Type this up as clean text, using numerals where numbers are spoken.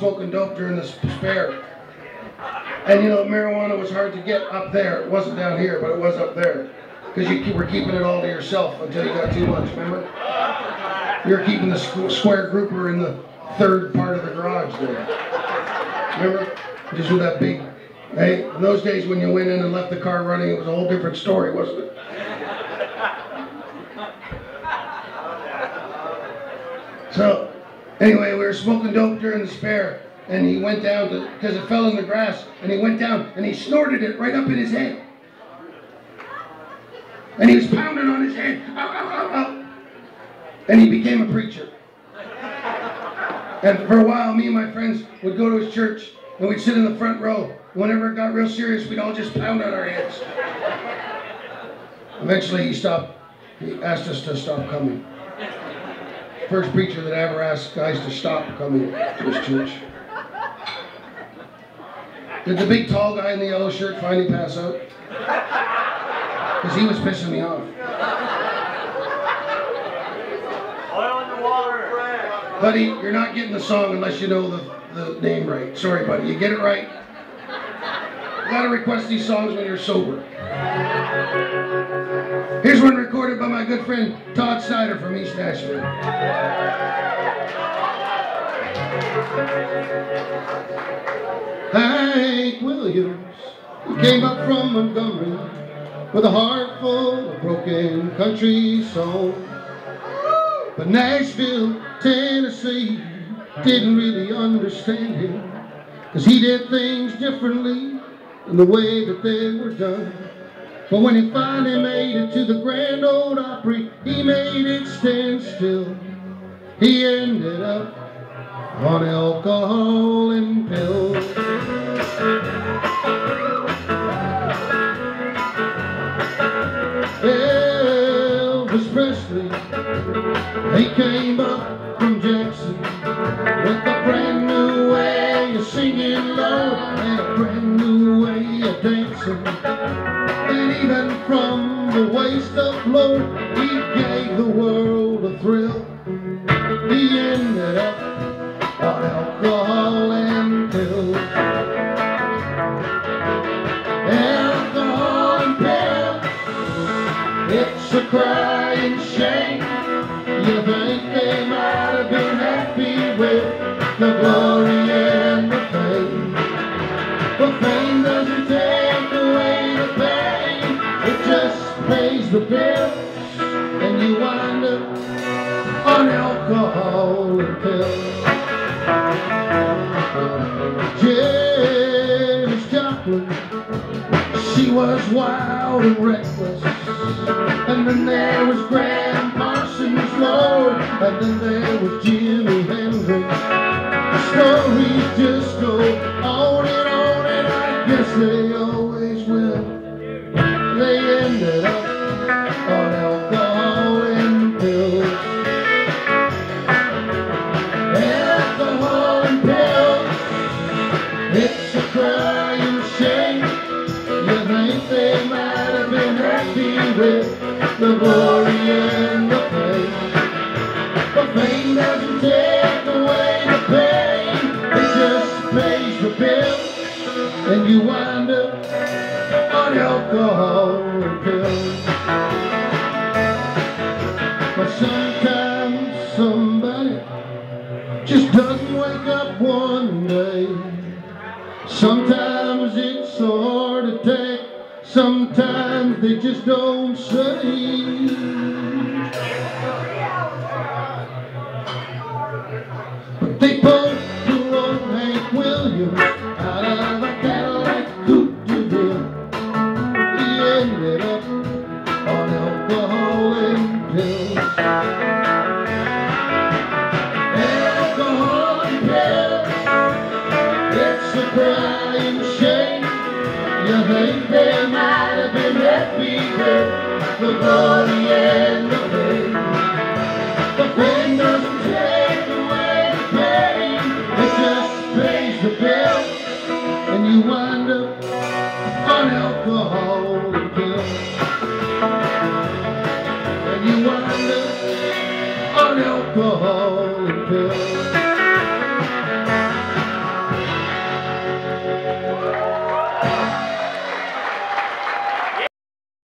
smoking dope during the spare. And you know, marijuana was hard to get up there. It wasn't down here, but it was up there. Because you were keeping it all to yourself until you got too much, remember? You were keeping the square grouper in the third part of the garage there. Remember? Just with that big, hey, in those days when you went in and left the car running, it was a whole different story, wasn't it? So, anyway, we were smoking dope during the spare, and he went down to, because it fell in the grass, and he went down and he snorted it right up in his head. And he was pounding on his head, ow, ow, ow, ow. And he became a preacher. And for a while, me and my friends would go to his church, and we'd sit in the front row. Whenever it got real serious, we'd all just pound on our heads. Eventually, he asked us to stop coming. First preacher that ever asked guys to stop coming to his church. Did the big tall guy in the yellow shirt finally pass out? Because he was pissing me off. Oil in the water. Buddy, you're not getting the song unless you know the name right. Sorry, buddy. You get it right. You gotta request these songs when you're sober. Here's one recorded by my good friend Todd Snyder from East Nashville. Hank Williams, he came up from Montgomery with a heart full of broken country songs. But Nashville, Tennessee didn't really understand him, 'cause he did things differently in the way that they were done. But when he finally made it to the Grand Ole Opry, he made it stand still. He ended up on alcohol and pills. Elvis Presley, he came up from Jackson with a brand new way of singing low and a brand new way of dancing. And even from the waist up low, he gave the world a thrill. He ended up on alcohol and pills. Alcohol and pills, it's a crying shame. You think they might have been happy with the glory and the fame. But fame doesn't take away the pain, it just pays the bills, and you wind up on alcohol and pills. Janis Joplin, she was wild and reckless. And then there was Graham Parsons, Lord, and then there was Jimi Hendrix. The stories just go on and I guess they always will. They ended up on alcohol and pills. Alcohol and pills, it's a crying shame. You think they might have been happy with the glory and the fame. But fame doesn't take away the pain, it just pays the bills, and you wind up on alcohol and pills. But sometimes somebody just doesn't wake up one day. Sometimes it's a heart attack, sometimes they just don't say. But they both drove Hank Williams out of a Cadillac coupe de ville. He ended up on alcohol and pills. Alcohol and pills, it's a crying shame. You think they might have been happy with the glory and the fame. The fame doesn't take away the pain, it just pays the bill.